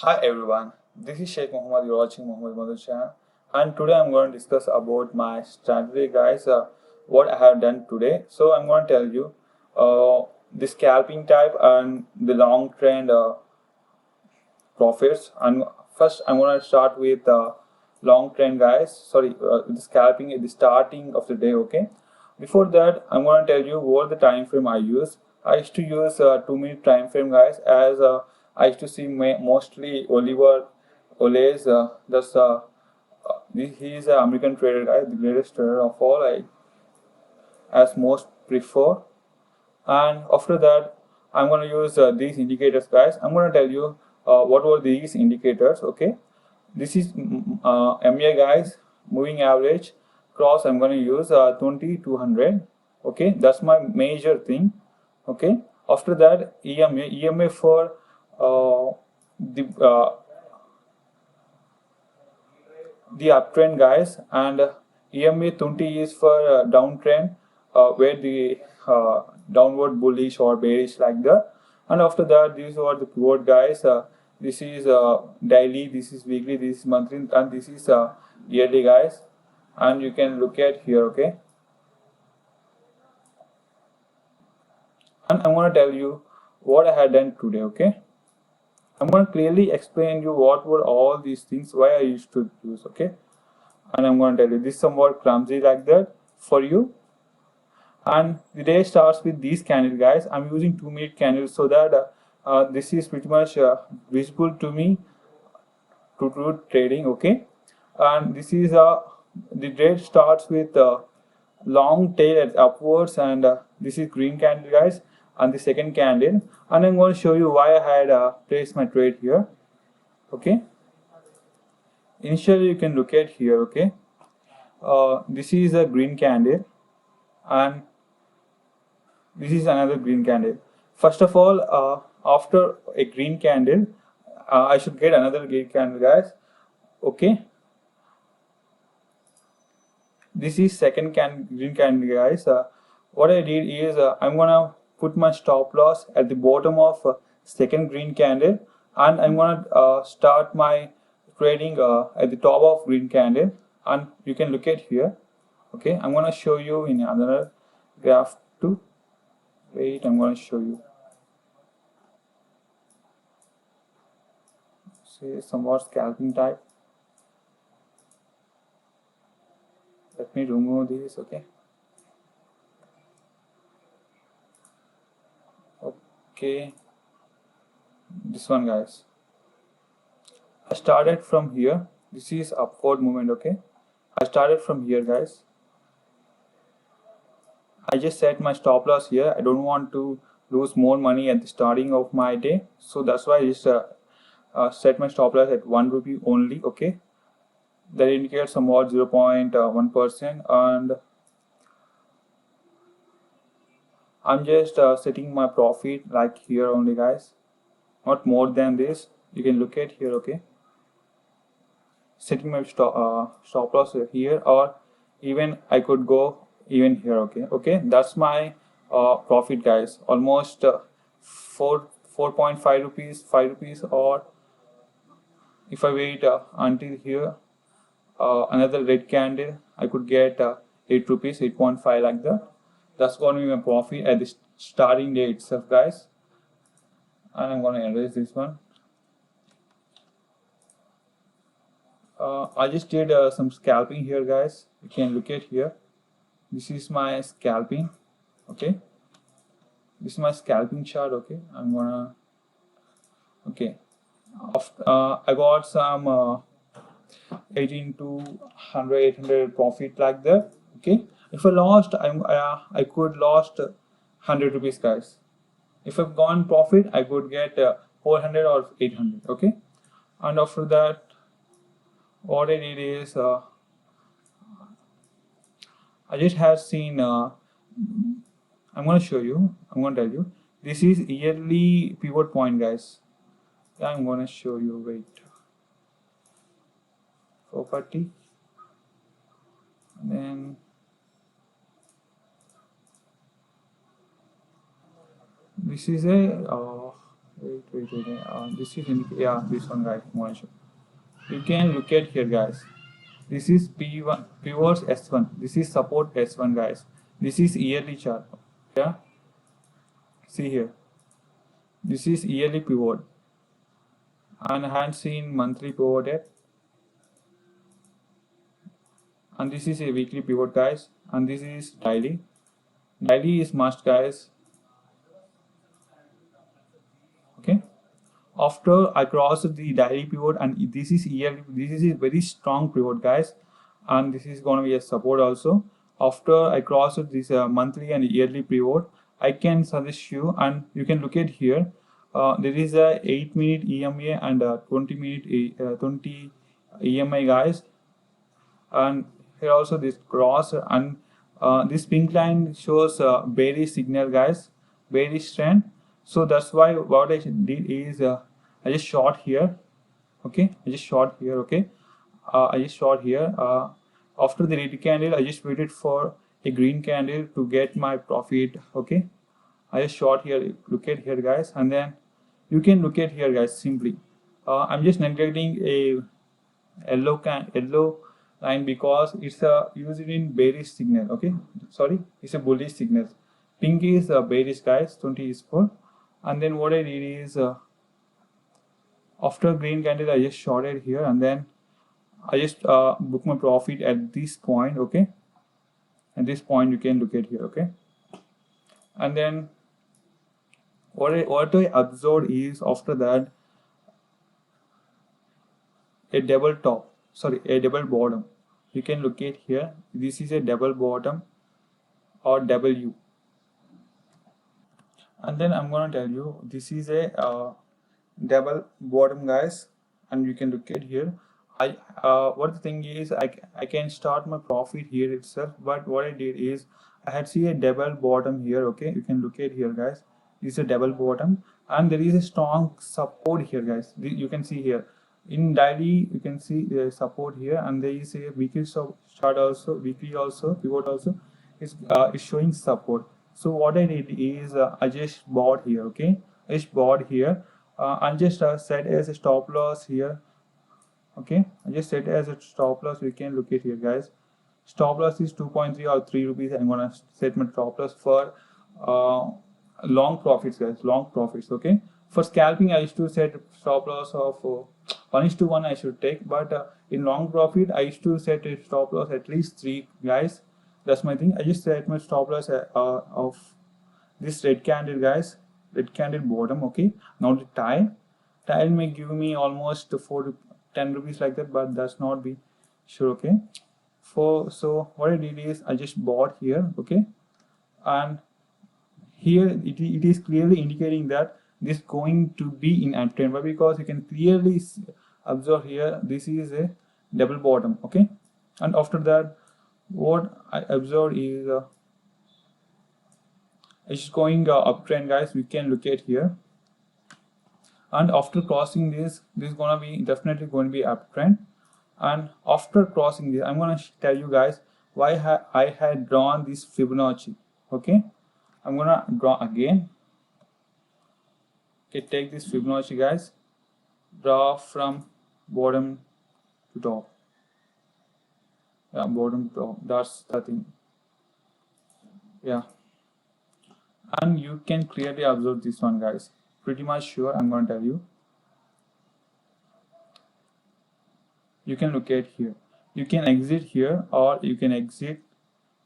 Hi everyone, this is Sheikh Mohammed. You're watching Mohammed Madhu channel, and today I'm going to discuss about my strategy, guys. What I have done today. So I'm going to tell you the scalping type and the long trend profits. And first, I'm going to start with long trend, guys. Sorry, the scalping at the starting of the day. Okay. Before that, I'm going to tell you what the time frame I use. I used to use 2 minute time frame, guys, as I used to see mostly Oliver Olays. He is an American trader, guy, the greatest trader of all. I as most prefer. And after that, I'm going to use these indicators, guys. I'm going to tell you what were these indicators. Okay, this is MA, guys, moving average cross. I'm going to use 2200. Okay, that's my major thing. Okay, after that, EMA for the uptrend, guys, and EMA 20 is for downtrend, where the downward bullish or bearish like that. And after that, these are the pivot, guys. This is daily, this is weekly, this is monthly, and this is yearly, guys. And you can look at here. Okay, and I'm going to tell you what I had done today. Okay, I'm going to clearly explain you what were all these things, why I used to use. Okay, and I'm going to tell you this somewhat clumsy like that for you. And the day starts with these candles, guys. I'm using 2 minute candles so that this is pretty much visible to me to do trading. Okay, and this is the day starts with long tail at upwards, and this is green candle, guys, and the second candle. And I'm going to show you why I had placed my trade here. Okay, initially you can look at here. Okay, this is a green candle, and this is another green candle. First of all, after a green candle, I should get another green candle, guys. Okay, this is second green candle, guys. What I did is I'm gonna put my stop loss at the bottom of second green candle, and I'm gonna start my trading at the top of green candle. And you can look at here. Okay, I'm gonna show you in another graph too. Wait, I'm gonna show you. Say somewhat scalping type. Let me remove this. Okay, okay, this one, guys. I started from here. This is upward movement. Okay, I started from here, guys. I just set my stop loss here. I don't want to lose more money at the starting of my day, so that's why I just set my stop loss at 1 rupee only. Okay, that indicates somewhat 0.1%, and I'm just setting my profit like here only, guys, not more than this. You can look at here. Okay, setting my stop loss here, or even I could go even here. Okay, that's my profit, guys. Almost 4.5 rupees, 5 rupees, or if I wait until here, another red candle, I could get 8 rupees, 8.5, like that. That's going to be my profit at the starting day itself, guys. And I'm going to erase this one. I just did some scalping here, guys. You can look at here. This is my scalping. Okay, this is my scalping chart. Okay, I'm gonna. Okay, I got some 18 to 100, 800 profit like that. Okay, if I lost, I could lost 100 rupees, guys. If I've gone profit, I could get 400 or 800. Okay, and after that, what I did is I just have seen. I'm going to show you. I'm going to tell you. This is yearly pivot point, guys. I'm going to show you. Wait. Property. Then this is a wait. This is yeah, this one, guys. You can look at here, guys. This is P1 pivots S1. This is support S1, guys. This is yearly chart. Yeah, see here. This is yearly pivot, and I had seen monthly pivot yet. And this is a weekly pivot, guys. And this is daily. Daily is must, guys. Okay. After I cross the daily pivot, and this is yearly. This is a very strong pivot, guys. And this is gonna be a support also. After I cross this monthly and yearly pivot, I can suggest you, and you can look at here. There is a 8-minute EMA and a 20 EMA, guys. And here also this cross, and this pink line shows bearish signal, guys, bearish trend. So that's why what I did is I just short here. Okay, I just short here. Okay, I just short here. After the red candle, I just waited for a green candle to get my profit. Okay, I just short here. Look at here, guys, and then you can look at here, guys. Simply, I'm just neglecting a yellow line because it's used in bearish signal. Okay, sorry, it's a bullish signal. Pink is bearish, guys. 20 is for. And then what I did is after green candle I just shorted here, and then I just book my profit at this point. Okay, at this point you can look at here. Okay, and then what I observed is after that a double top, sorry, a double bottom. You can look at here. This is a double bottom or W. And then I'm gonna tell you this is a double bottom, guys, and you can look at here. What the thing is, I can start my profit here itself, but what I did is I had see a double bottom here. Okay, you can look at here, guys. This is a double bottom, and there is a strong support here, guys. You can see here in daily you can see support here, and there is a weekly chart also, weekly also, pivot also is showing support. So what I did is I just bought here. Okay, I just bought here. I just set as a stop loss here. Okay, I just set as a stop loss. We can look at here, guys. Stop loss is 2.3 or 3 rupees. I'm gonna set my stop loss for long profits, guys. Long profits. Okay, for scalping I used to set stop loss of 1:1 I should take, but in long profit I used to set a stop loss at least 3, guys. That's my thing. I just set my stop loss of this red candle, guys. Red candle bottom. Okay, now the tile may give me almost 4 to 10 rupees like that, but that's not be sure. Okay, so what I did is I just bought here. Okay, and here it is clearly indicating that this going to be in uptrend. Why? Because you can clearly observe here this is a double bottom. Okay, and after that what I observed is it's going uptrend, guys. We can look at here, and after crossing this is gonna be definitely going to be uptrend. And after crossing this, I'm gonna tell you guys why I had drawn this Fibonacci. Okay, I'm gonna draw again. Okay, take this Fibonacci, guys. Draw from bottom to top. Yeah, bottom to top. That's the thing. Yeah, and you can clearly observe this one, guys. Pretty much sure I'm going to tell you. You can look at here. You can exit here or you can exit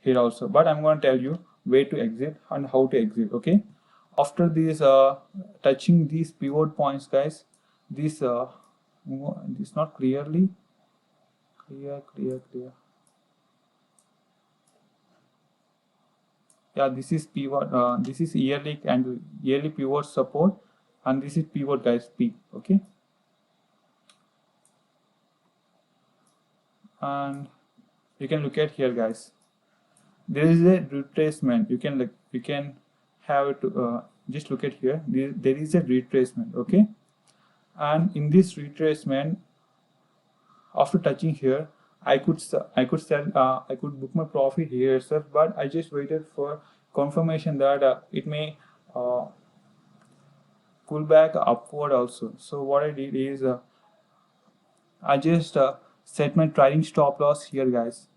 here also, but I'm going to tell you where to exit and how to exit. Okay, after this touching these pivot points, guys, this not clear. Yeah, this is pivot. This is yearly and yearly pivot support, and this is pivot, guys. P. Okay, and you can look at here, guys. There is a retracement. You can have it. Just look at here. There is a retracement. Okay, and in this retracement, after touching here, I could sell. I could book my profit here itself, but I just waited for confirmation that it may pullback upward also. So what I did is I just set my trailing stop loss here, guys,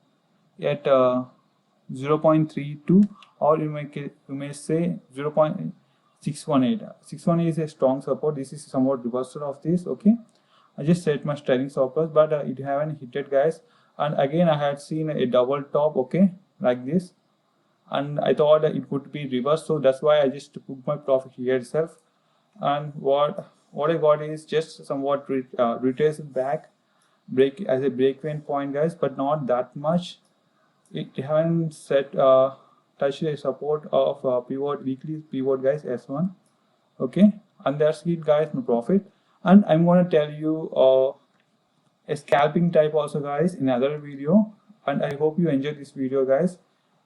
at 0.32, or you may say 0.618. 618 is a strong support. This is somewhat reversal of this. Okay, I just set my trailing stop loss, but it haven't hit it, guys. And again, I had seen a double top, okay, like this, and I thought it could be reversed, so that's why I just took my profit here itself. And what I got is just somewhat retraced back, break as a break-even point, guys, but not that much. It haven't set touched a support of pivot, weekly pivot, guys, S1. Okay, and that's it, guys, my profit. And I'm going to tell you a scalping type also, guys, in another video. And I hope you enjoyed this video, guys.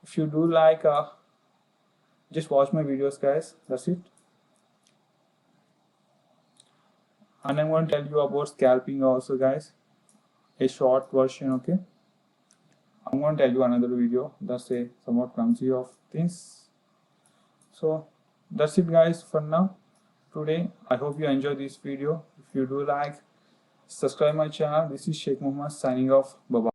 If you do like, just watch my videos, guys. That's it. And I'm going to tell you about scalping also, guys, a short version. Okay, I'm going to tell you another video that's a somewhat clumsy of things. So that's it, guys, for now today. I hope you enjoyed this video. If you do like, subscribe my channel. This is Sheikh Muhammad signing off. Bye bye.